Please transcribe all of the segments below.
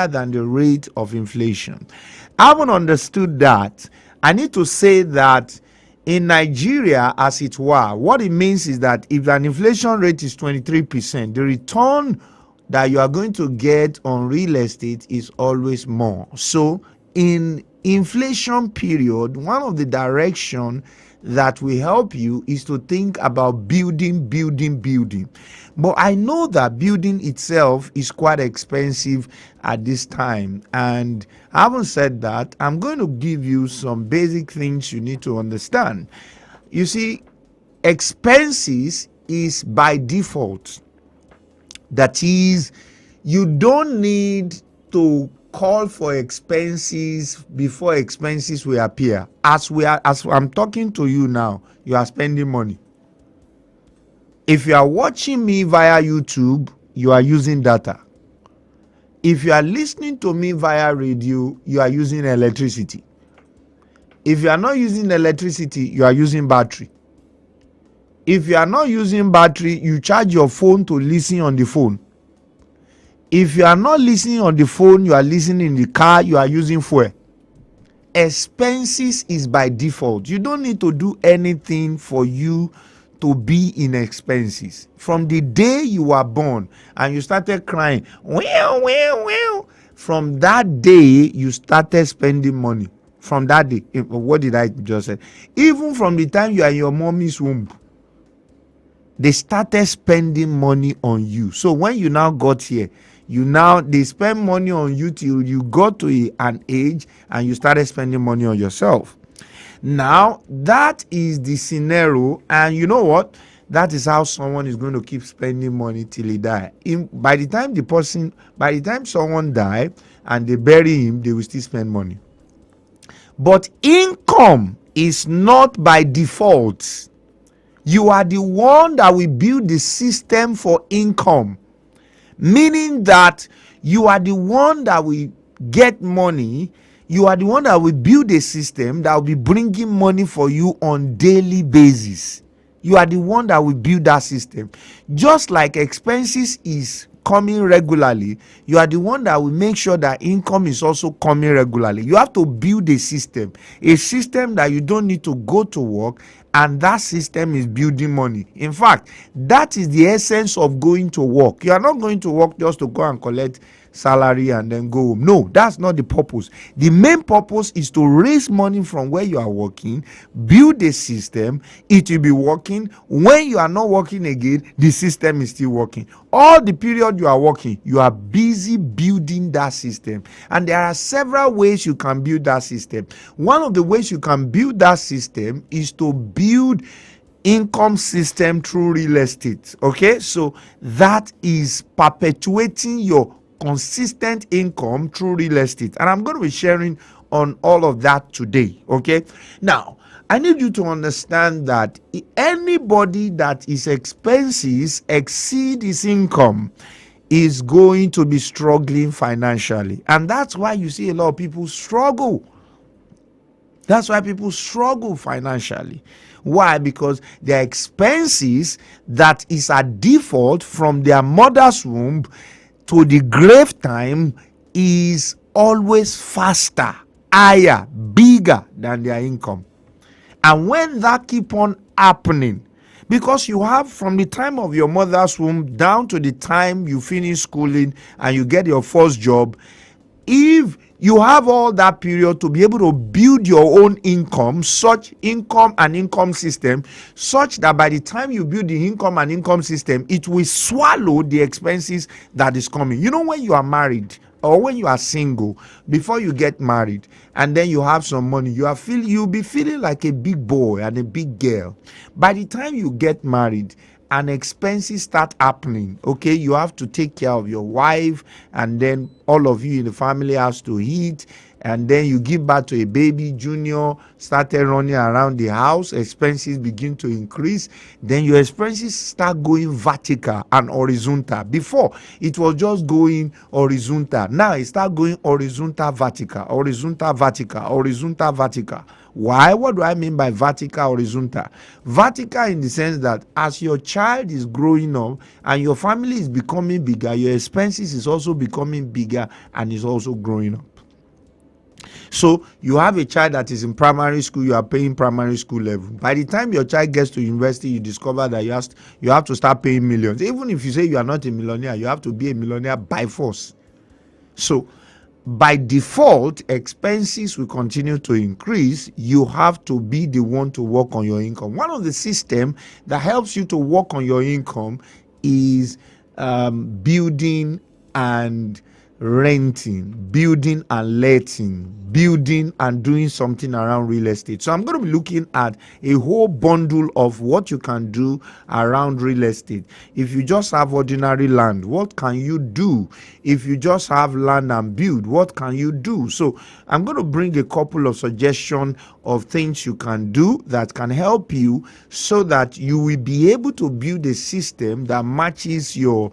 than the rate of inflation. Having understood that, I need to say that in Nigeria, as it were, what it means is that if an inflation rate is 23%, the return that you are going to get on real estate is always more. So in inflation period, one of the direction that will help you is to think about building. But I know that building itself is quite expensive at this time. And having said that, I'm going to give you some basic things you need to understand. You see, expenses is by default. That is, you don't need to call for expenses before expenses will appear. As I'm talking to you now, you are spending money. If you are watching me via YouTube, you are using data. If you are listening to me via radio, you are using electricity. If you are not using electricity, you are using battery. If you are not using battery, you charge your phone to listen on the phone. If you are not listening on the phone, you are listening in the car, you are using fuel. Expenses is by default. You don't need to do anything for you to be in expenses. From the day you were born and you started crying, well, from that day you started spending money. From that day, what did I just say? Even from the time you are in your mommy's womb, they started spending money on you. So when you now got here, they spend money on you till you got to an age and you started spending money on yourself. Now that is the scenario, and you know what? That is how someone is going to keep spending money till he die. By the time someone die and they bury him, they will still spend money. But income is not by default. You are the one that will build the system for income, meaning that you are the one that will get money. You are the one that will build a system that will be bringing money for you on daily basis. You are the one that will build that system. Just like expenses is coming regularly, you are the one that will make sure that income is also coming regularly. You have to build a system that you don't need to go to work, and that system is building money. In fact, that is the essence of going to work. You are not going to work just to go and collect salary and then go home. No, that's not the purpose. The main purpose is to raise money from where you are working, build a system, it will be working. When you are not working again, the system is still working. All the period you are working, you are busy building that system. And there are several ways you can build that system. One of the ways you can build that system is to build income system through real estate. Okay, so that is perpetuating your consistent income through real estate, and I'm going to be sharing on all of that today. Okay, now I need you to understand that anybody that his expenses exceed his income is going to be struggling financially, and that's why you see a lot of people struggle. That's why people struggle financially. Why? Because their expenses that is a default from their mother's womb to the grave time is always faster, higher, bigger than their income. And when that keep on happening, because you have from the time of your mother's womb down to the time you finish schooling and you get your first job, if you have all that period to be able to build your own income, such income and income system, such that by the time you build the income and income system, it will swallow the expenses that is coming. You know, when you are married or when you are single, before you get married, and then you have some money, you'll be feeling like a big boy and a big girl. By the time you get married and expenses start happening, okay, you have to take care of your wife, and then all of you in the family has to eat, and then you give birth to a baby. Junior started running around the house, expenses begin to increase, then your expenses start going vertical and horizontal. Before it was just going horizontal, now it start going horizontal vertical. Why? What do I mean by vertical, horizontal? Vertical in the sense that as your child is growing up and your family is becoming bigger, your expenses is also becoming bigger and is also growing up. So you have a child that is in primary school, you are paying primary school level. By the time your child gets to university, you discover that you have to start paying millions. Even if you say you are not a millionaire, you have to be a millionaire by force. So by default, expenses will continue to increase. You have to be the one to work on your income. One of the systems that helps you to work on your income is building and renting, building and letting, building and doing something around real estate. So I'm going to be looking at a whole bundle of what you can do around real estate. If you just have ordinary land, what can you do? If you just have land and build, what can you do? So I'm going to bring a couple of suggestions of things you can do that can help you so that you will be able to build a system that matches your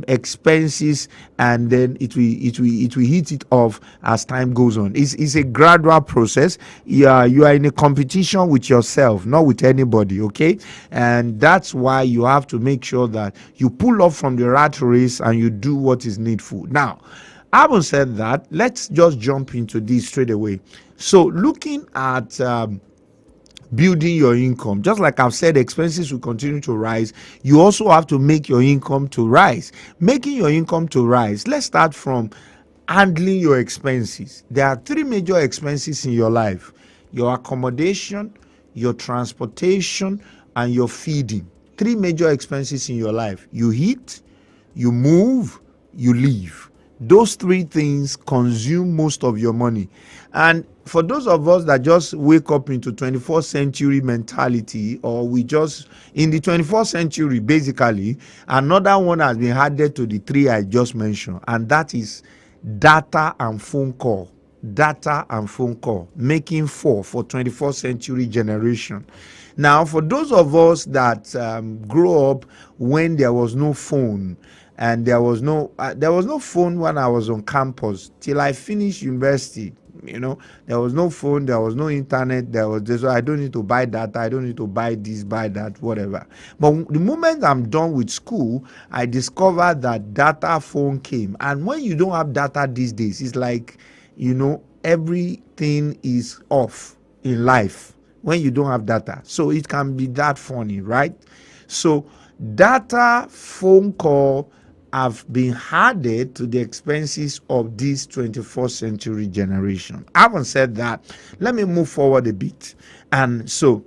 expenses, and then it will hit it off as time goes on. It's a gradual process. You are in a competition with yourself, not with anybody, okay? And that's why you have to make sure that you pull off from the rat race and you do what is needful. Now, having said that, let's just jump into this straight away. So looking at building your income, just like I've said, expenses will continue to rise. You also have to make your income to rise. Making your income to rise, let's start from handling your expenses. There are three major expenses in your life: your accommodation, your transportation, and your feeding. Three major expenses in your life: you eat, you move, you live. Those three things consume most of your money. And for those of us that just wake up into 21st century mentality, or we just in the 21st century, basically, another one has been added to the three I just mentioned, and that is data and phone call. Data and phone call, making four for 21st century generation. Now, for those of us that grew up when there was no phone, and there was no phone when I was on campus till I finished university. There was no phone, there was no internet, so I don't need to buy data, I don't need to buy this, buy that, whatever. But the moment I'm done with school, I discovered that data phone came. And when you don't have data these days, it's like, everything is off in life when you don't have data. So it can be that funny, right? So data, phone call have been added to the expenses of this 21st century generation. Having said that, let me move forward a bit. And so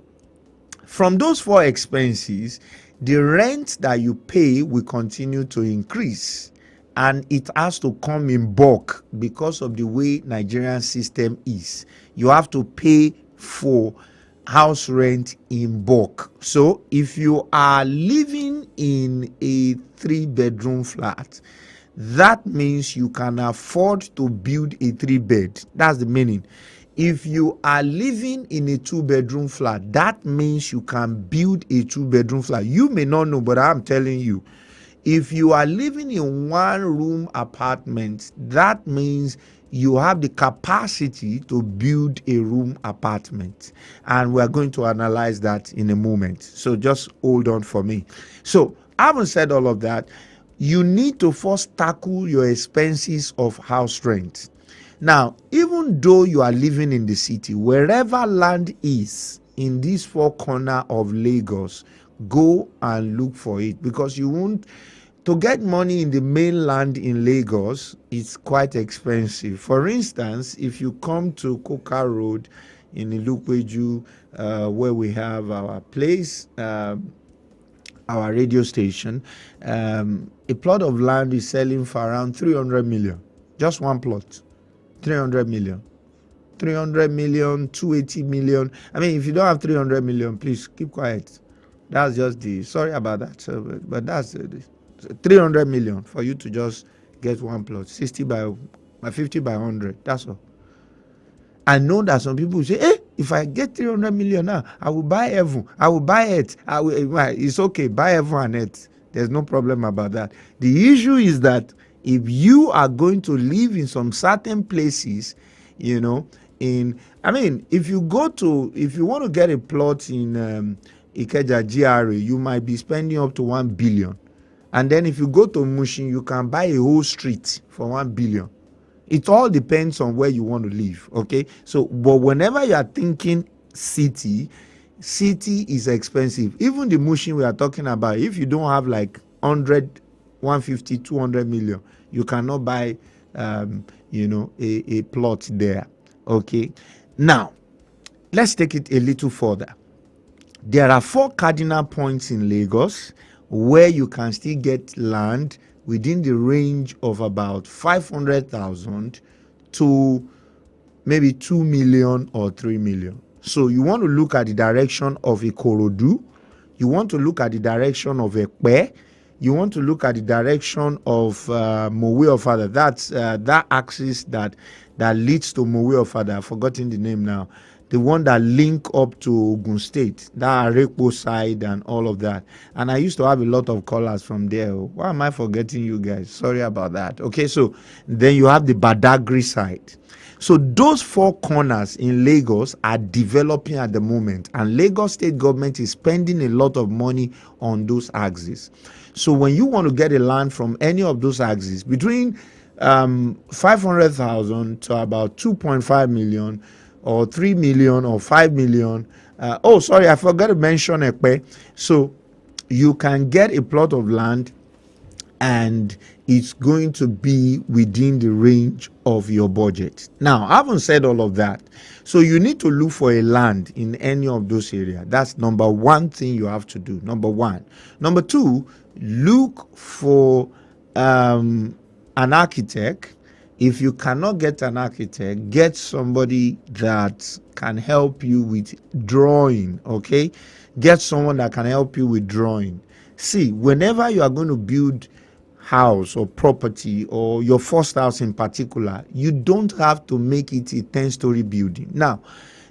from those four expenses, the rent that you pay will continue to increase, and it has to come in bulk because of the way Nigerian system is. You have to pay for house rent in bulk. So if you are living in a 3-bedroom flat, that means you can afford to build a 3-bed. That's the meaning. If you are living in a 2-bedroom flat, that means you can build a 2-bedroom flat. You may not know, but I'm telling you, if you are living in 1-room apartment, that means you have the capacity to build a room apartment. And we're going to analyze that in a moment. So just hold on for me. So having said all of that, you need to first tackle your expenses of house rent. Now, even though you are living in the city, wherever land is in this 4 corners of Lagos, go and look for it, because you won't. To get money in the mainland in Lagos, it's quite expensive. For instance, if you come to Coca Road in Ilukweju, where we have our place, our radio station, a plot of land is selling for around 300 million. Just one plot, 300 million. 300 million, 280 million. I mean, if you don't have 300 million, please keep quiet. That's just sorry about that, but that's 300 million for you to just get one plot, 50 by 100. That's all. I know that some people say, hey, if I get 300 million now, I will buy heaven, I will buy it. It's okay, buy heaven and it. There's no problem about that. The issue is that if you are going to live in some certain places, I mean, if you want to get a plot in Ikeja GRA, you might be spending up to 1 billion. And then if you go to Mushin, you can buy a whole street for 1 billion. It all depends on where you want to live. Okay. So, but whenever you are thinking city is expensive. Even the Mushin we are talking about, if you don't have like 100, 150, 200 million, you cannot buy, a plot there. Okay. Now, let's take it a little further. There are 4 cardinal points in Lagos where you can still get land within the range of about 500,000 to maybe 2 million or 3 million. So you want to look at the direction of Ikorodu, you want to look at the direction of Ekpe, you want to look at the direction of Mowe Ofada. That's that axis that leads to Mowe Ofada. I've forgotten the name now. The one that link up to Ogun State, that Arepo side and all of that. And I used to have a lot of callers from there. Why am I forgetting you guys? Sorry about that. Okay, so then you have the Badagry side. So those 4 corners in Lagos are developing at the moment, and Lagos state government is spending a lot of money on those axes. So when you want to get a land from any of those axes, between 500,000 to about 2.5 million, or 3 million or 5 million. I forgot to mention Ekpe. So you can get a plot of land and it's going to be within the range of your budget. Now, I haven't said all of that. So you need to look for a land in any of those areas. That's number 1 thing you have to do. Number 1. Number 2, look for an architect. If you cannot get an architect, get somebody that can help you with drawing, okay? Get someone that can help you with drawing. See, whenever you are going to build house or property, or your first house in particular, you don't have to make it a 10-story building. Now,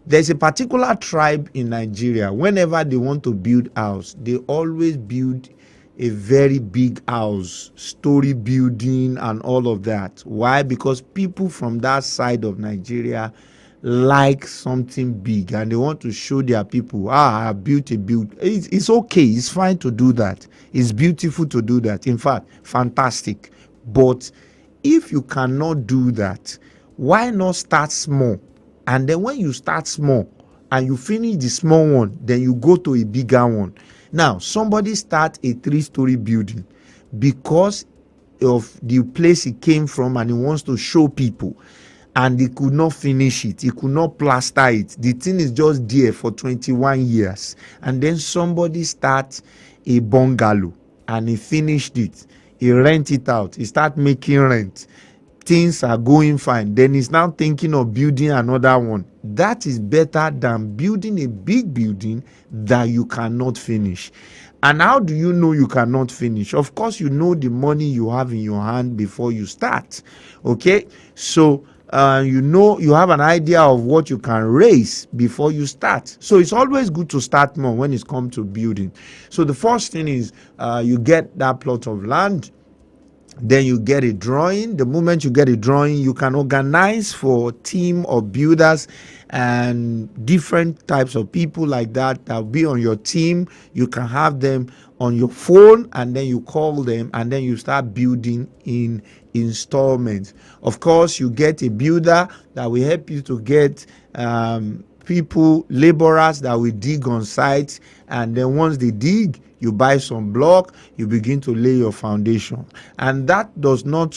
there's a particular tribe in Nigeria, whenever they want to build house, they always build a very big house, story building and all of that. Why? Because people from that side of Nigeria like something big and they want to show their people, I built a build. It's okay, it's fine to do that. It's beautiful to do that. In fact, fantastic. But if you cannot do that, why not start small? And then when you start small and you finish the small one, then you go to a bigger one. Now, somebody start a 3-story building because of the place he came from and he wants to show people, and he could not finish it. He could not plaster it. The thing is just there for 21 years. And then somebody starts a bungalow and he finished it. He rent it out. He start making rent. Things are going fine. Then he's now thinking of building another one. That is better than building a big building that you cannot finish. And how do you know you cannot finish? Of course, you know the money you have in your hand before you start. Okay, so you have an idea of what you can raise before you start. So it's always good to start more when it comes to building. So the first thing is you get that plot of land. Then you get a drawing. The moment you get a drawing, you can organize for a team of builders and different types of people like that will be on your team. You can have them on your phone, and then you call them, and then you start building in installments. Of course, you get a builder that will help you to get people, laborers that will dig on site, and then once they dig, you buy some block, you begin to lay your foundation. And that does not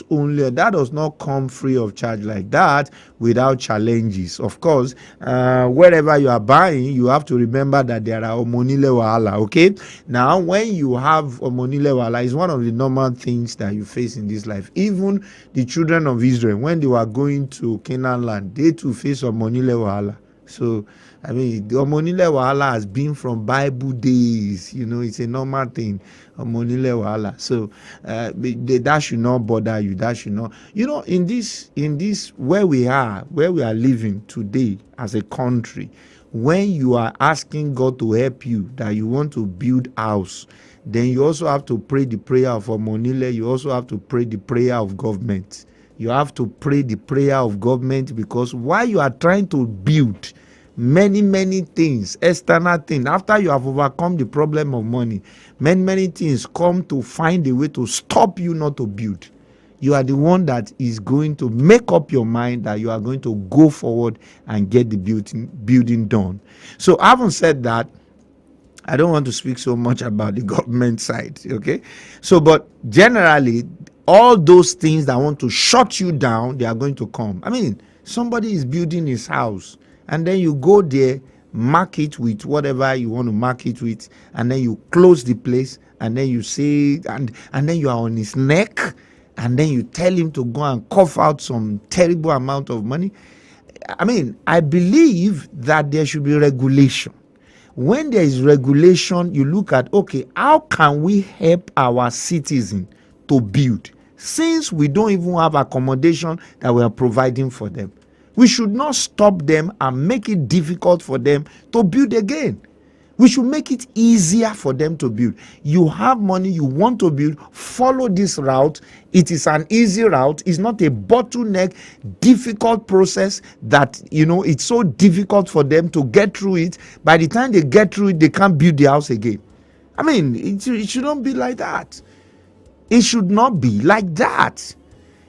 come free of charge like that without challenges. Of course, wherever you are buying, you have to remember that there are omonile wahala. Okay, now when you have omonile wahala, it's one of the normal things that you face in this life. Even the children of Israel, when they were going to Canaan land, they too face omonile wahala. So, I mean, the omonile wahala has been from Bible days. It's a normal thing. Omonile wahala. So, that should not bother you. That should not. In this where we are living today as a country, when you are asking God to help you, that you want to build house, then you also have to pray the prayer of omonile. You also have to pray the prayer of government. You have to pray the prayer of government, because while you are trying to build many things, external things, after you have overcome the problem of money, many things come to find a way to stop you not to build. You are the one that is going to make up your mind that you are going to go forward and get the building done. So having said that, I don't want to speak so much about the government side, okay? So, but generally, all those things that want to shut you down, they are going to come. I mean, somebody is building his house, and then you go there, mark it with whatever you want to mark it with, and then you close the place, and then you say, and then you are on his neck, and then you tell him to go and cough out some terrible amount of money. I mean, I believe that there should be regulation. When there is regulation, you look at, okay, how can we help our citizens to build, since we don't even have accommodation that we are providing for them? We should not stop them and make it difficult for them to build again. We should make it easier for them to build. You have money, you want to build, follow this route. It is an easy route. It's not a bottleneck, difficult process that, it's so difficult for them to get through it. By the time they get through it, they can't build the house again. I mean, it shouldn't be like that. It should not be like that.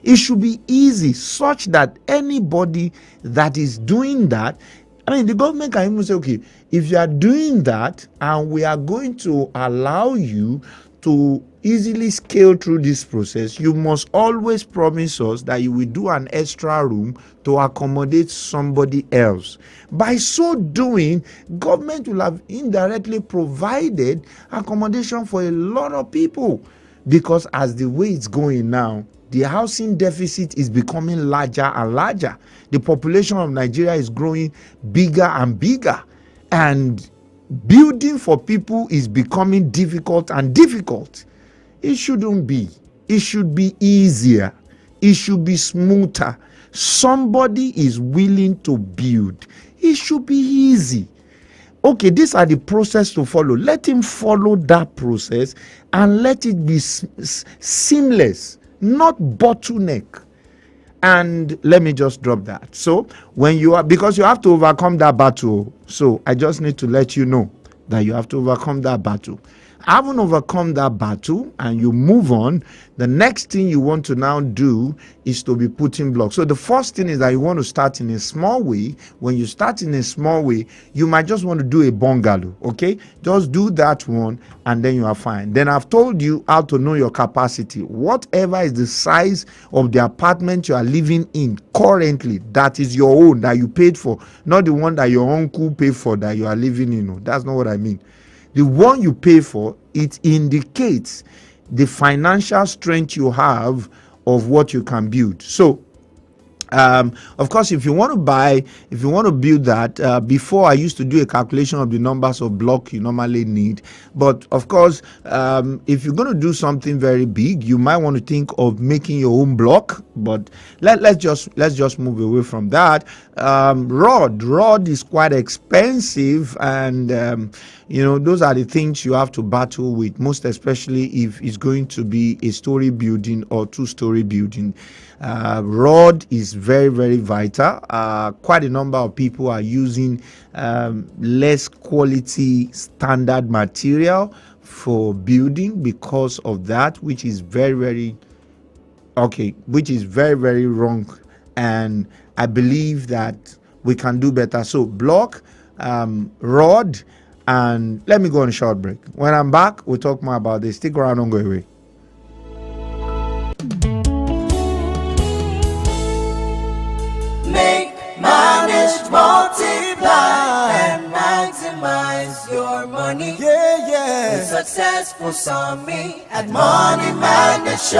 It should be easy, such that anybody that is doing that, I mean, the government can even say, okay, if you are doing that and we are going to allow you to easily scale through this process, you must always promise us that you will do an extra room to accommodate somebody else. By so doing, government will have indirectly provided accommodation for a lot of people, because as the way it's going now, the housing deficit is becoming larger and larger. The population of Nigeria is growing bigger and bigger, and building for people is becoming difficult and difficult. It shouldn't be. It should be easier. It should be smoother. Somebody is willing to build. It should be easy. Okay, these are the process to follow. Let him follow that process and let it be seamless, not bottleneck. And let me just drop that. So when you are, because you have to overcome that battle. So I just need to let you know that you have to overcome that battle. Having overcome that battle and you move on, the next thing you want to now do is to be putting blocks. So the first thing is that you want to start in a small way. When you start in a small way, you might just want to do a bungalow, okay? Just do that one and then you are fine. Then I've told you how to know your capacity. Whatever is the size of the apartment you are living in currently, that is your own, that you paid for, not the one that your uncle paid for that you are living in. No, that's not what I mean. The one you pay for, it indicates the financial strength you have of what you can build. So, of course, if you want to build that, before I used to do a calculation of the numbers of block you normally need. But of course, if you're going to do something very big, you might want to think of making your own block. But let's just move away from that. Rod is quite expensive, and those are the things you have to battle with, most especially if it's going to be a story building or two-story building. Rod is very, very vital. Quite a number of people are using less quality standard material for building because of that, which is very, very wrong. And I believe that we can do better. So block, rod, and let me go on a short break. When I'm back, we'll talk more about this. Stick around, don't go away. Manage, multiply, and maximize your money. Yeah. With Successful Summit at Money Magnet Show.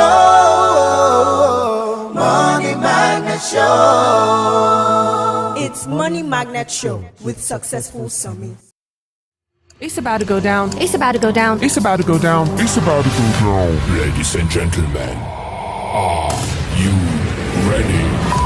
Money Magnet Show. It's Money Magnet Show with Successful Summit. It's about to go down. It's about to go down. It's about to go down. It's about to go down. Ladies and gentlemen, are you ready?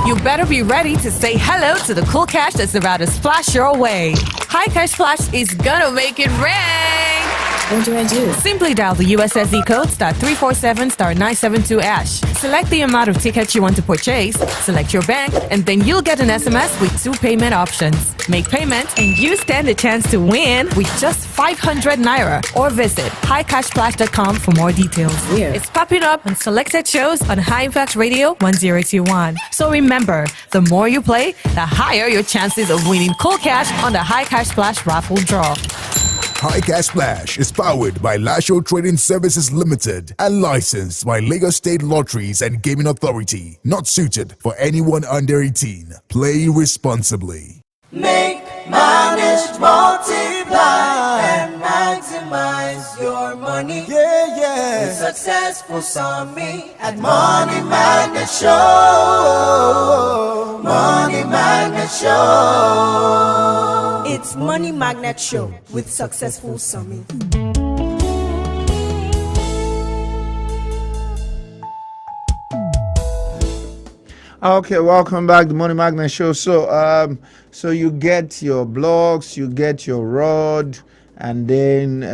You better be ready to say hello to the cool cash that's about to splash your way. High Cash Splash is gonna make it rain. What do I do? Simply dial the USSD code *347*972#. Select the amount of tickets you want to purchase, select your bank, and then you'll get an SMS with 2 payment options. Make payment and you stand a chance to win with just 500 Naira, or visit highcashflash.com for more details. Weird. It's popping up on selected shows on High Impact Radio 1021. So remember, the more you play, the higher your chances of winning cool cash on the High Cash Flash raffle draw. High Cash Flash is powered by Lasho Trading Services Limited and licensed by Lagos State Lotteries and Gaming Authority. Not suited for anyone under 18. Play responsibly. Make, manage, multiply, and maximize your money. With successful summit at Money Magnet Show. Money Magnet Show. It's Money Magnet Show with Successful Summit. Okay, welcome back to Money Magnet Show. So you get your blocks, you get your rod, and then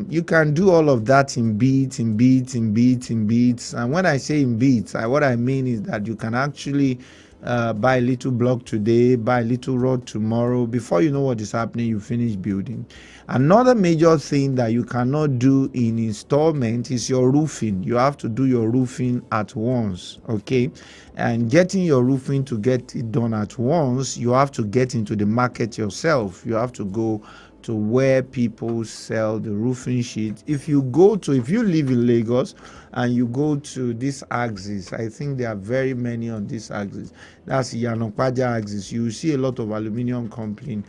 you can do all of that in beats. And when I say in beats, what I mean is that you can actually buy a little block today, buy a little rod tomorrow. Before you know what is happening, you finish building. Another major thing that you cannot do in installment is your roofing. You have to do your roofing at once, okay? And getting your roofing to get it done at once, you have to get into the market yourself. You have to go to where people sell the roofing sheet. If you live in Lagos and you go to this axis, I think there are very many on this axis. That's Yanokwaja axis. You see a lot of aluminium company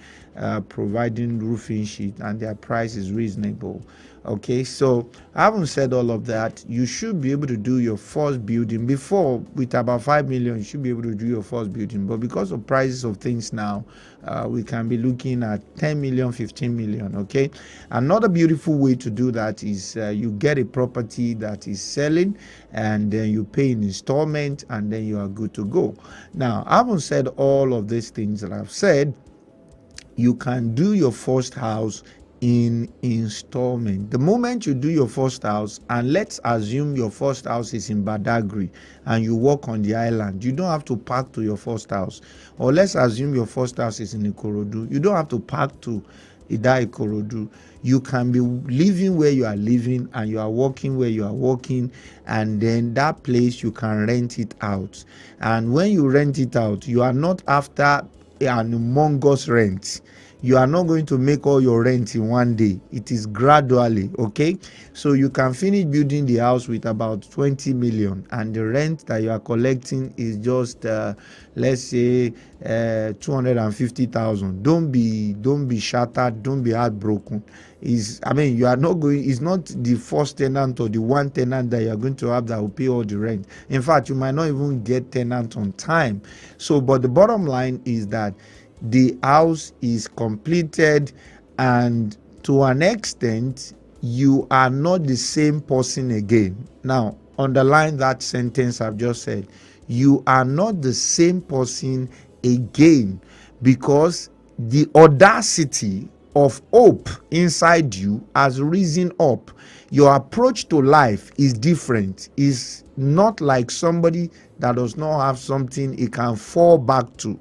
providing roofing sheet, and their price is reasonable. Okay, so I haven't said all of that. You should be able to do your first building before. With about 5 million, you should be able to do your first building. But because of prices of things now, we can be looking at 10 million, 15 million. Okay, another beautiful way to do that is you get a property that is selling, and then you pay in installment, and then you are good to go. Now, I haven't said all of these things that I've said. You can do your first house in installment. The moment you do your first house, and let's assume your first house is in Badagry and you work on the island, you don't have to pack to your first house. Or let's assume your first house is in Ikorodu, you don't have to pack to Ida Ikorodu. You can be living where you are living and you are working where you are working, and then that place you can rent it out. And when you rent it out, you are not after an humongous rent. You are not going to make all your rent in one day. It is gradually, okay? So you can finish building the house with about 20 million, and the rent that you are collecting is just let's say 250,000. Don't be shattered, don't be heartbroken. You are not going, it's not the first tenant or the one tenant that you are going to have that will pay all the rent. In fact, you might not even get tenant on time. So, but the bottom line is that the house is completed, and to an extent, you are not the same person again. Now, underline that sentence I've just said. You are not the same person again, because the audacity of hope inside you has risen up. Your approach to life is different. Is not like somebody that does not have something he can fall back to.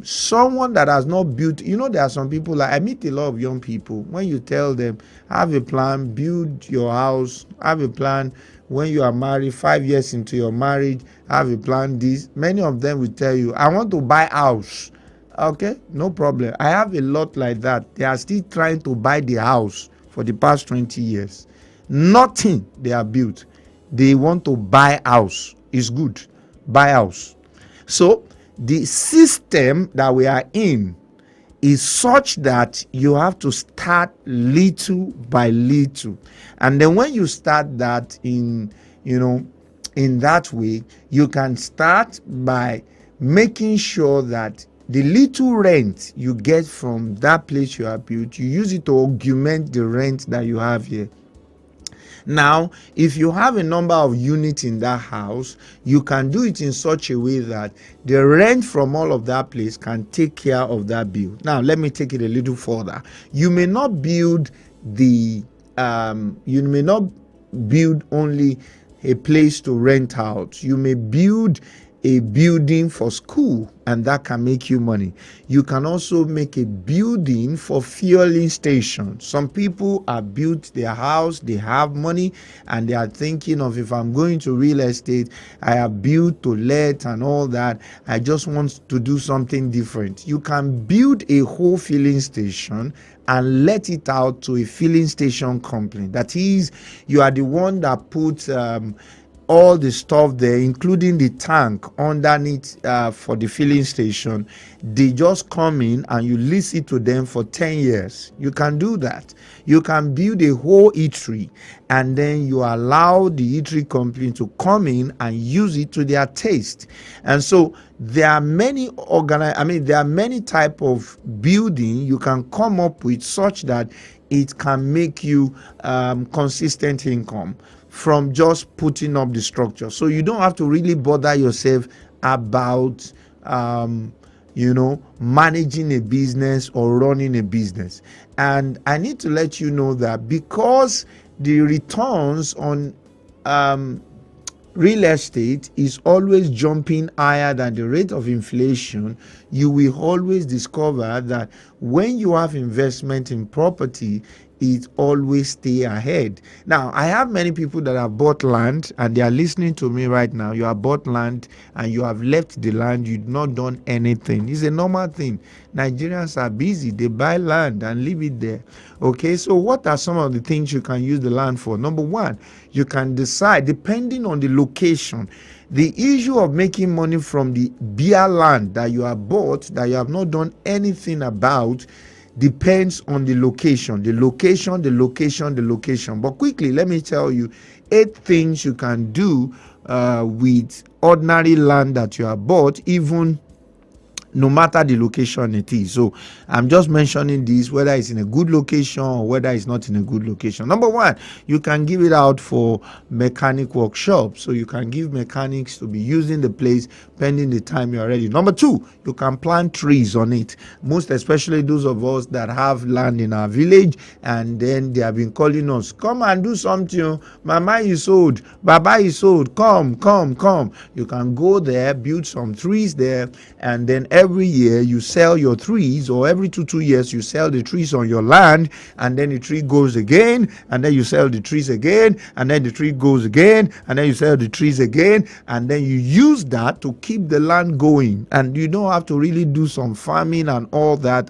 Someone that has not built, there are some people, like I meet a lot of young people. When you tell them, have a plan, build your house, have a plan. When you are married, 5 years into your marriage, have a plan. This, many of them will tell you, I want to buy a house. Okay, no problem. I have a lot like that. They are still trying to buy the house for the past 20 years. Nothing they are built. They want to buy house. It's good. Buy house. So the system that we are in is such that you have to start little by little. And then when you start that in that way, you can start by making sure that the little rent you get from that place you have built, you use it to augment the rent that you have here. Now, if you have a number of units in that house, you can do it in such a way that the rent from all of that place can take care of that bill. Now, let me take it a little further. You may not build you may not build only a place to rent out. You may build a building for school, and that can make you money. You can also make a building for fueling station. Some people have built their house, they have money, and they are thinking of, if I'm going to real estate, I have built to let and all that, I just want to do something different. You can build a whole filling station and let it out to a filling station company. That is, you are the one that puts all the stuff there, including the tank underneath for the filling station. They just come in and you lease it to them for 10 years. You can do that. You can build a whole eatery, and then you allow the eatery company to come in and use it to their taste. And so there are many there are many type of building you can come up with, such that it can make you consistent income from just putting up the structure. So you don't have to really bother yourself about managing a business or running a business. And I need to let you know that because the returns on real estate is always jumping higher than the rate of inflation, you will always discover that when you have investment in property, it always stay ahead. Now, I have many people that have bought land and they are listening to me right now. You have bought land and you have left the land, you've not done anything. It's a normal thing. Nigerians are busy. They buy land and leave it there. Okay, so what are some of the things you can use the land for? Number one, you can decide, depending on the location. The issue of making money from the bare land that you have bought, that you have not done anything about, depends on the location. But quickly, let me tell you 8 things you can do with ordinary land that you have bought, even no matter the location it is. So I'm just mentioning this, whether it's in a good location or whether it's not in a good location. Number one, you can give it out for mechanic workshops. So you can give mechanics to be using the place pending the time you are ready. Number two, you can plant trees on it. Most especially those of us that have land in our village, and then they have been calling us, come and do something. Mama is old, Baba is old, come. You can go there, build some trees there, and then every year you sell your trees, or every 2 years you sell the trees on your land, and then the tree goes again, and then you sell the trees again, and then the tree goes again, and then you sell the trees again, and then you use that to keep the land going. And you don't have to really do some farming and all that.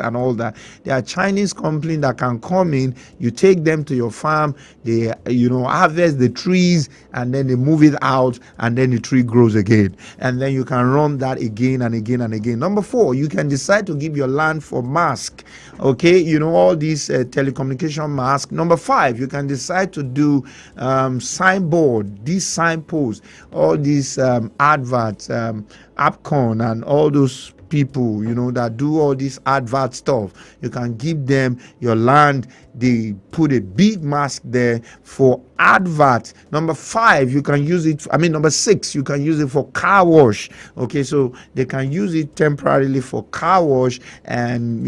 There are Chinese companies that can come in, you take them to your farm, they harvest the trees, and then they move it out, and then the tree grows again, and then you can run that again and again and again. Number four, you can decide to give your land for mask. Okay, all these telecommunication mask. Number five, you can decide to do signboard, these signposts, all these adverts, Upcon and all those people that do all this advert stuff. You can give them your land, they put a big mask there for advert. Number five, you can use it, number six, you can use it for car wash. Okay, so they can use it temporarily for car wash, and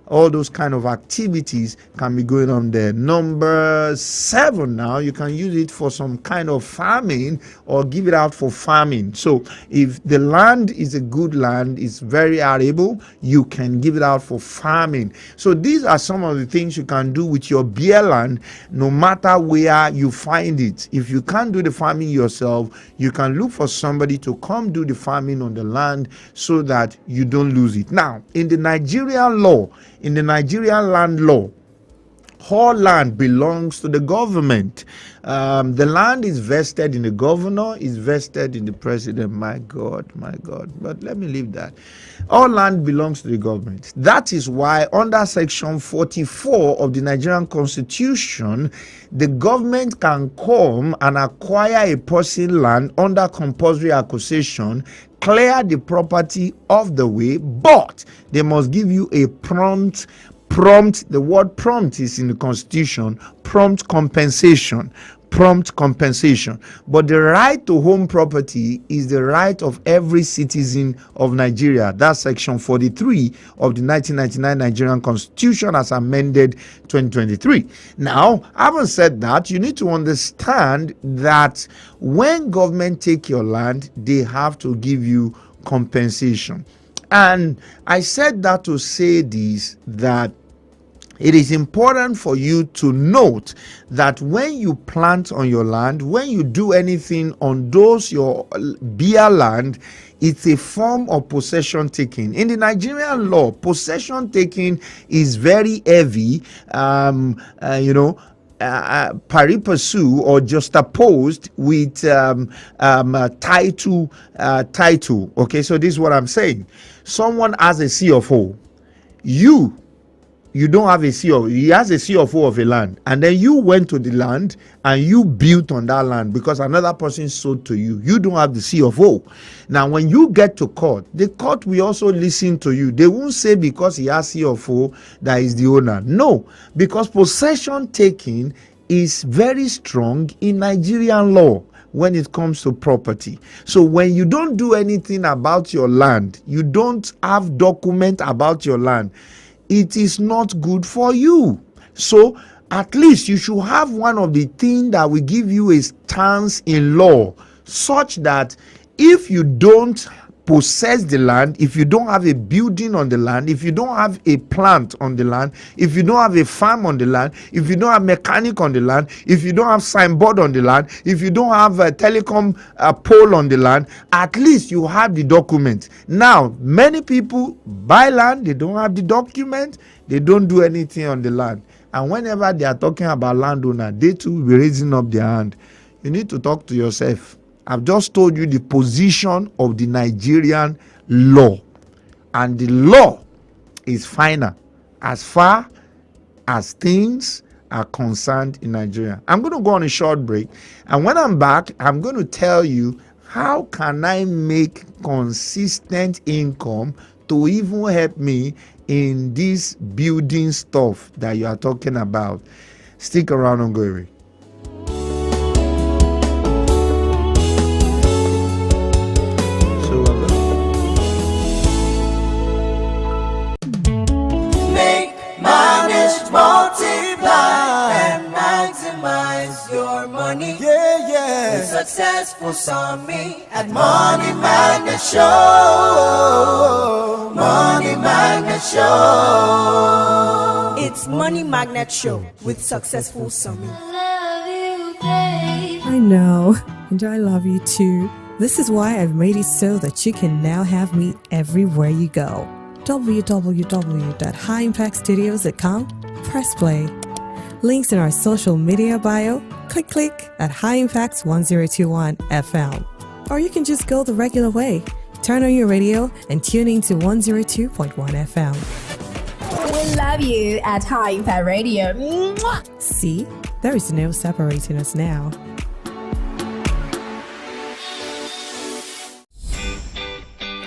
all those kind of activities can be going on there. Number seven, now you can use it for some kind of farming or give it out for farming. So if the land is a good land, it's very arable, you can give it out for farming. So these are some of the things you can do with your bare land, no matter where you find it. If you can't do the farming yourself, you can look for somebody to come do the farming on the land so that you don't lose it. Now, in the Nigerian law, in the Nigerian land law, all land belongs to the government. The land is vested in the governor, is vested in the president. My God. But let me leave that. All land belongs to the government. That is why under section 44 of the Nigerian Constitution, the government can come and acquire a person land under compulsory acquisition, clear the property of the way, but they must give you a prompt, the word prompt is in the Constitution, prompt compensation. prompt compensation. But the right to home property is the right of every citizen of Nigeria. That's Section 43 of the 1999 Nigerian Constitution as amended 2023. Now, having said that, you need to understand that when government take your land, they have to give you compensation. And I said that to say this, that it is important for you to note that when you plant on your land, when you do anything on those your bare land, it's a form of possession taking. In the Nigerian law, possession taking is very heavy, pari passu or juxtaposed with title. Okay, so this is what I'm saying. Someone has a C of O. You don't have a C of, he has a C of O of a land, and then you went to the land and you built on that land because another person sold to you. You don't have the C of O. Now, when you get to court, the court will also listen to you. They won't say because he has C of O that is the owner. No, because possession taking is very strong in Nigerian law when it comes to property. So when you don't do anything about your land, you don't have document about your land, it is not good for you. So at least you should have one of the things that will give you a stance in law, such that if you don't possess the land, if you don't have a building on the land, if you don't have a plant on the land, if you don't have a farm on the land, if you don't have mechanic on the land, if you don't have signboard on the land, if you don't have a telecom pole on the land, at least you have the document. Now, many people buy land, they don't have the document, they don't do anything on the land. And whenever they are talking about landowner, they too will be raising up their hand. You need to talk to yourself. I've just told you the position of the Nigerian law, and the law is final as far as things are concerned in Nigeria. I'm going to go on a short break, and when I'm back, I'm going to tell you how can I make consistent income to even help me in this building stuff that you are talking about. Stick around, Ongweri. Multiply and maximize your money. With Successful Summit at Money Magnet Show. Money Magnet Show. It's Money Magnet Show with Successful Summit. I know, and I love you too. This is why I've made it so that you can now have me everywhere you go. www.highimpactstudios.com. Press play. Links in our social media bio. Click at High Impact 1021 FM. Or you can just go the regular way. Turn on your radio and tune in to 102.1 FM. We love you at High Impact Radio. Mwah! See, there is no separating us now.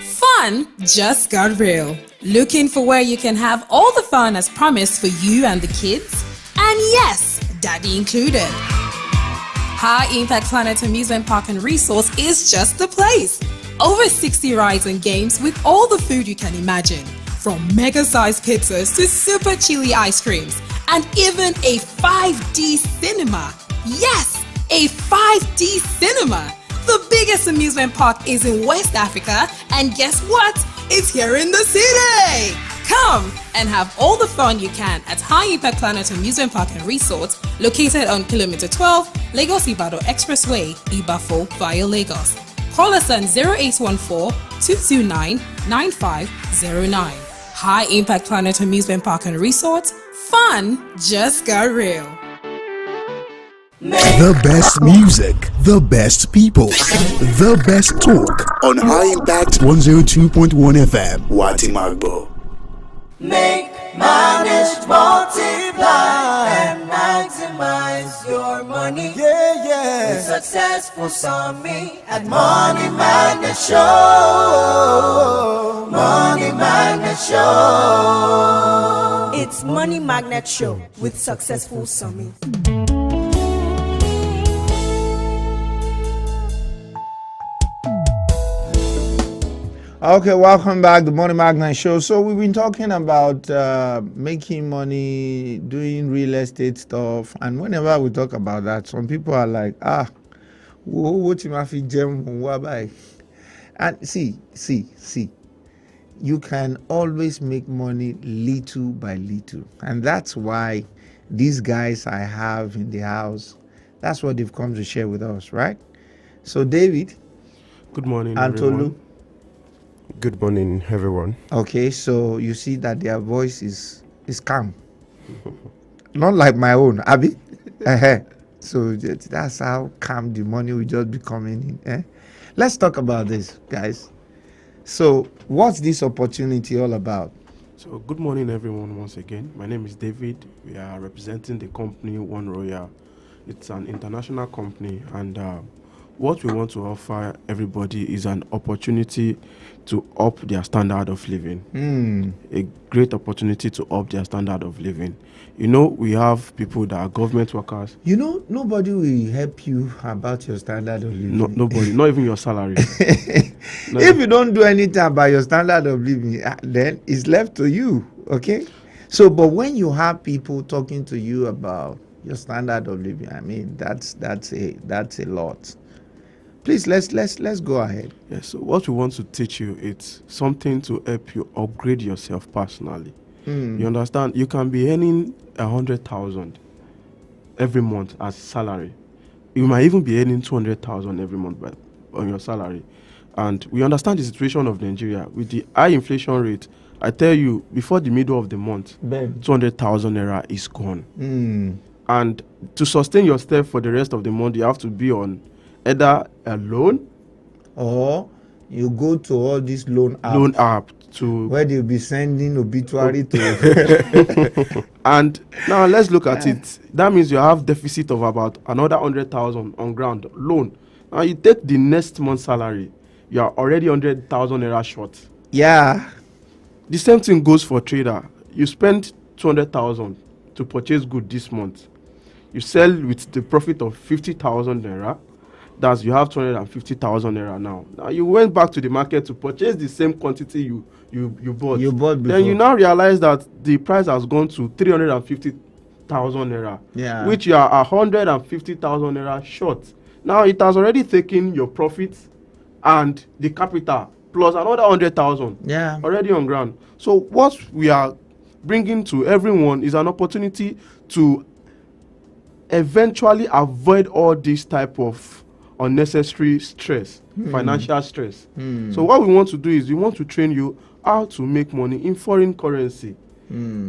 Fun just got real. Looking for where you can have all the fun as promised for you and the kids? And yes, daddy included. High Impact Planet Amusement Park and Resort is just the place. Over 60 rides and games with all the food you can imagine. From mega-sized pizzas to super chili ice creams. And even a 5D cinema. Yes, a 5D cinema. The biggest amusement park is in West Africa, and guess what? It's here in the city! Come and have all the fun you can at High Impact Planet Amusement Park and Resort, located on Kilometer 12, Lagos-Ibadan Expressway, Ibafo via Lagos. Call us on 0814-229-9509. High Impact Planet Amusement Park and Resort, fun just got real. The best music, the best people, the best talk on High Impact 102.1 FM. Watimagbo. Make, manage, multiply, and maximize your money. With Successful Summit at Money Magnet Show. Money Magnet Show. It's Money Magnet Show with Successful Summit. Okay, welcome back, the Money Magnet Show. So we've been talking about making money, doing real estate stuff, and whenever we talk about that, some people are like, what you have gem? And see, you can always make money little by little, and that's why these guys I have in the house, that's what they've come to share with us, right? So David, good morning, and everyone. Tolu. Good morning, everyone. Okay, so you see that their voice is calm, not like my own, Abby. So that's how calm the money will just be coming in. Let's talk about this, guys. So, what's this opportunity all about? So, good morning, everyone. Once again, my name is David. We are representing the company One Royal. It's an international company, and what we want to offer everybody is an opportunity to up their standard of living. A great opportunity to up their standard of living. You know, we have people that are government workers. You know, nobody will help you about your standard of living. No, nobody, not even your salary. If you don't do anything about your standard of living, then it's left to you, okay? So, but when you have people talking to you about your standard of living, I mean, that's a lot. Please, let's go ahead. Yes, so what we want to teach you, it's something to help you upgrade yourself personally. You understand? You can be earning 100,000 every month as salary. You might even be earning 200,000 every month on your salary. And we understand the situation of Nigeria with the high inflation rate. I tell you, before the middle of the month, 200,000 naira is gone. And to sustain yourself for the rest of the month, you have to be on either a loan or you go to all these loan app to where they'll be sending obituary to. And now let's look at it. That means you have deficit of about another 100,000 on ground loan. Now you take the next month's salary, you are already 100,000 naira short. Yeah. The same thing goes for trader. You spend 200,000 to purchase good this month. You sell with the profit of 50,000 naira. That's you have 250,000 naira now. Now you went back to the market to purchase the same quantity you bought. You bought before. Then you now realize that the price has gone to 350,000 naira. Yeah. Which you are 150,000 naira short. Now it has already taken your profits and the capital plus another 100,000. Yeah. Already on ground. So what we are bringing to everyone is an opportunity to eventually avoid all this type of unnecessary stress, financial stress. So what we want to do is we want to train you how to make money in foreign currency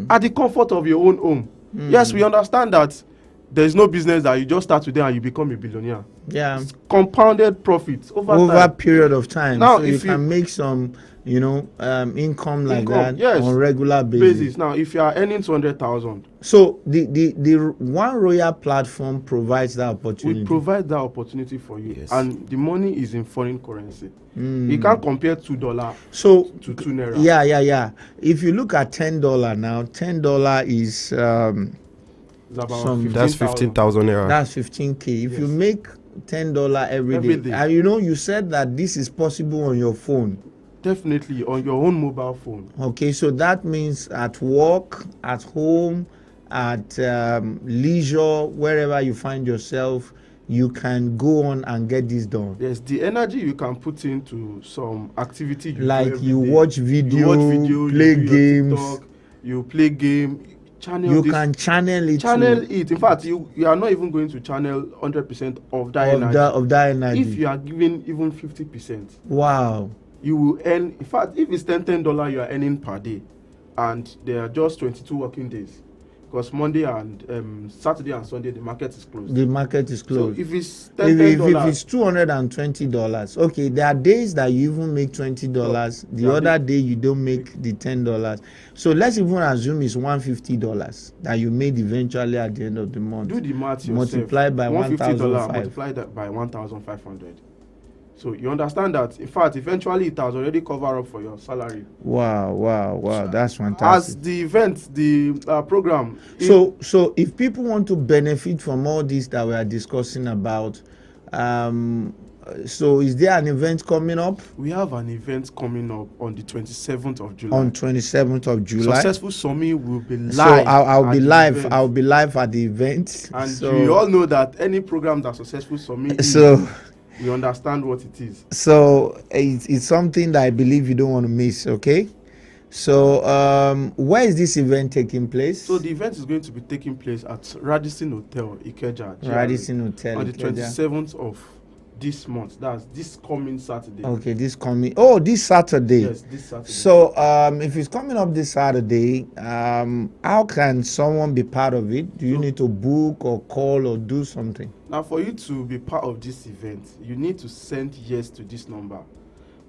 at the comfort of your own home. Yes, we understand that there is no business that you just start today and you become a billionaire. Yeah. It's compounded profits over a time. period of time. Now, so if you can make some, income like that yes, on regular basis. Now, if you are earning 200,000, so the One Royal platform provides that opportunity. we provide that opportunity for you, Yes. and the money is in foreign currency. You can't compare $2 so to 2 naira. Yeah. If you look at $10 now, $10 is It's about Some- 15,000. That's 15,000 naira. that's 15K. If you Yes. make $10 every Every day, day. and you said that this is possible on your phone. Definitely on your own mobile phone. Okay, so that means at work, at home, at leisure, wherever you find yourself, you can go on and get this done. Yes, the energy you can put into some activity you do Like every you day. watch video, play you do your games. TikTok, you play game, channel You this, can channel it. channel to, it. In fact, you are not even going to channel 100% of that energy. of that energy. If you are given even 50%, Wow. you will earn. In fact, if it's $10 you are earning per day, and there are just 22 working days, because Monday and Saturday and Sunday the market is closed. The market is closed. So if it's if $10, it's $220, okay, there are days that you even make $20. The Yeah, other day you don't make the $10. So let's even assume it's $150 that you made eventually at the end of the month. do the math yourself. Multiply by $150 1,500. multiply that by 1,500. So you understand that, in fact, eventually it has already covered up for your salary. Wow. That's As fantastic. the event, the program. So if people want to benefit from all this that we are discussing about, So is there an event coming up We have an event coming up on the 27th of July. on 27th of July? Successful Summit will be live. So I'll at be the live. event. I'll be live at the event. And so, we all know that any program that Successful Summit is, So- we understand what it is. So it's something that I believe you don't want to miss. Okay. So where is this event taking place? So the event is going to be taking place at Radisson Hotel, Ikeja. GRA, Radisson Hotel, on the Ikeja. 27th of this month. That's this coming Saturday. Okay, this Saturday. Yes, this Saturday. So if it's coming up this Saturday, how can someone be part of it? Do you need to book or call or do something? Now, for you to be part of this event, you need to send yes to this number.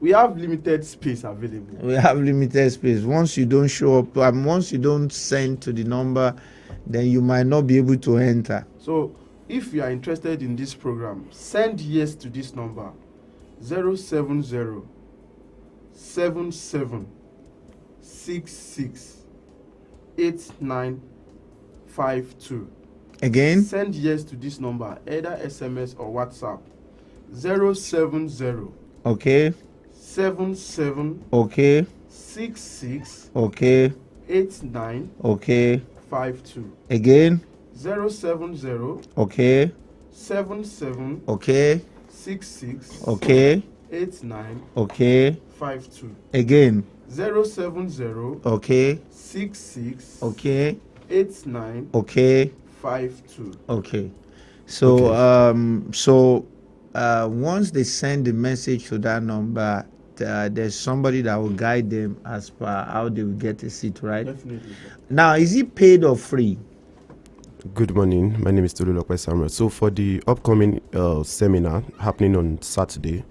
We have limited space available. We have limited space. Once you don't show up, once you don't send to the number, then you might not be able to enter. So, if you are interested in this program, send yes to this number 070 77 66 8952. Again, Send yes to this number, either SMS or WhatsApp. 070 okay, 77 okay, 66 okay, 8952. okay. Again, 070 okay, 77 okay, 66 okay, 8952. okay. Again, 070 okay, 66 okay, 8952. okay, okay. So once they send the message to that number, there's somebody that will guide them as per how they will get a seat, right? Definitely. Now, is it paid or free? Good morning. My name is Tolulope Samuel. So for the upcoming seminar happening on Saturday,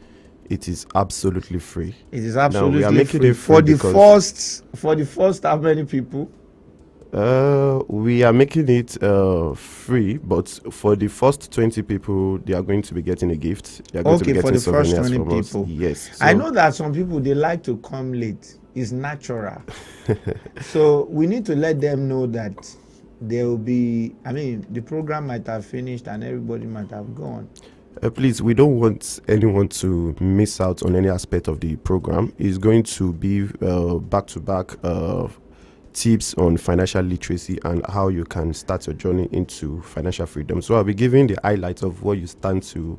it is absolutely free. It is absolutely we are making free. it free For the first how many people? We are making it free, but for the first 20 people, they are going to be getting a gift. They are going to be Okay, getting for the first souvenirs 20 from us. people. Yes. I So- know that some people, they like to come late. It's natural. So we need to let them know that there will be, the program might have finished and everybody might have gone. Please, we don't want anyone to miss out on any aspect of the program. It's going to be back-to-back tips on financial literacy and how you can start your journey into financial freedom. So I'll be giving the highlights of what you stand to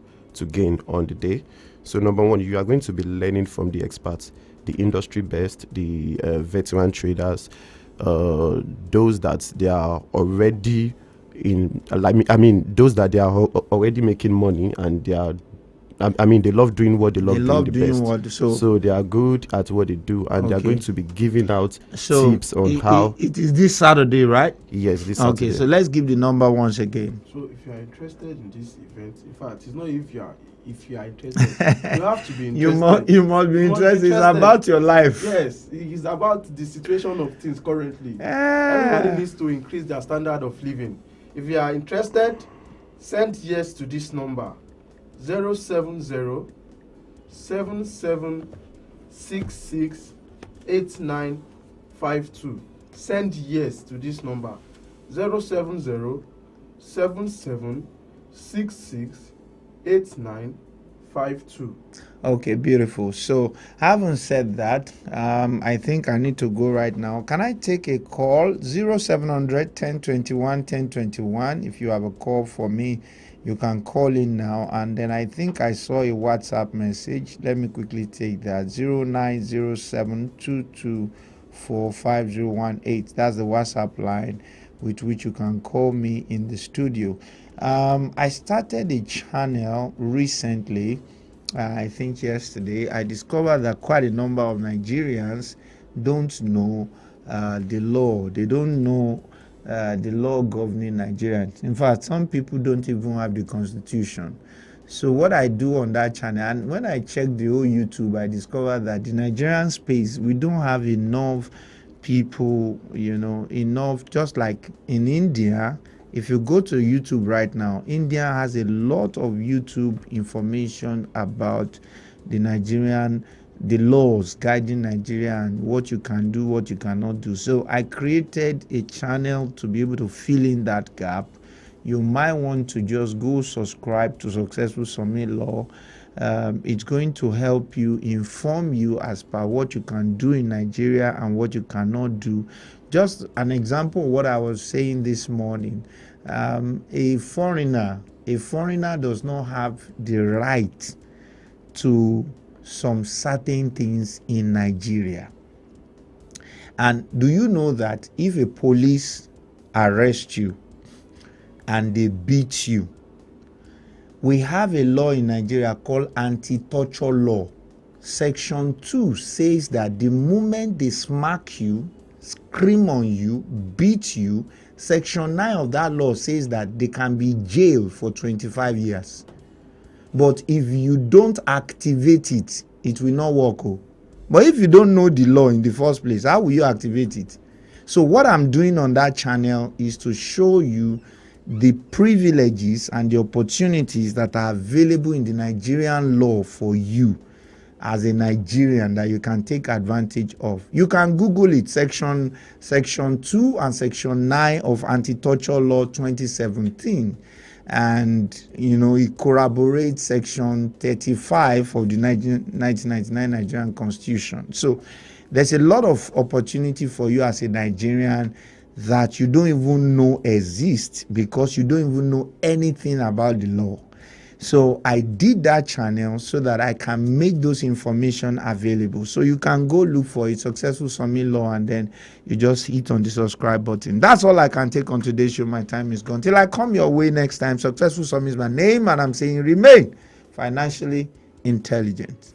gain on the day. So number one, you are going to be learning from the experts, the industry best, the veteran traders, those that they are already those that they are already making money and they are, they love doing what they love doing the best. So they are good at what they do, and they are Okay. going to be giving out So tips on how. it is this Saturday, right? Yes, this Saturday. Okay, so let's give the number once again. So if you are interested in this event, in fact, it's not if you are interested. You have to be interested. You must be interested. It's about your life. Yes, it's about the situation of things currently. Ah. Everybody needs to increase their standard of living. If you are interested, send yes to this number 070 77 66 8952. Send yes to this number 070 77 66 8952. Okay, beautiful. So, having said that, I think I need to go right now. Can I take a call? 0700 1021 1021. If you have a call for me, you can call in now. And then I think I saw a WhatsApp message. Let me quickly take that. 0907 2245018. That's the WhatsApp line with which you can call me in the studio. I started a channel recently. I think yesterday. I discovered that quite a number of Nigerians don't know the law. They don't know the law governing Nigerians. In fact, some people don't even have the constitution. So what I do on that channel, and when I checked the whole YouTube, I discovered that the Nigerian space, we don't have enough people, enough, just like in India. If you go to YouTube right now, India has a lot of YouTube information about the laws guiding Nigeria and what you can do, what you cannot do. So I created a channel to be able to fill in that gap. You might want to just go subscribe to Successful Summit Law It's going to help you, inform you as per what you can do in Nigeria and what you cannot do. Just an example of what I was saying this morning. A foreigner does not have the right to some certain things in Nigeria. And do you know that if a police arrests you and they beat you, we have a law in Nigeria called anti-torture law. Section 2 says that the moment they smack you, scream on you, beat you, Section 9 of that law says that they can be jailed for 25 years. But if you don't activate it, it will not work. But if you don't know the law in the first place, how will you activate it? So what I'm doing on that channel is to show you the privileges and the opportunities that are available in the Nigerian law for you as a Nigerian that you can take advantage of. You can Google it, section 2 and section 9 of Anti-Torture Law 2017. And, it corroborates section 35 of the 1999 Nigerian Constitution. So there's a lot of opportunity for you as a Nigerian that you don't even know exist because you don't even know anything about the law. So I did that channel so that I can make those information available. So you can go look for it, Successful Summit Law, and then you just hit on the subscribe button. That's all I can take on today's show. My time is gone. Till I come your way next time, Successful Summit is my name, and I'm saying remain financially intelligent.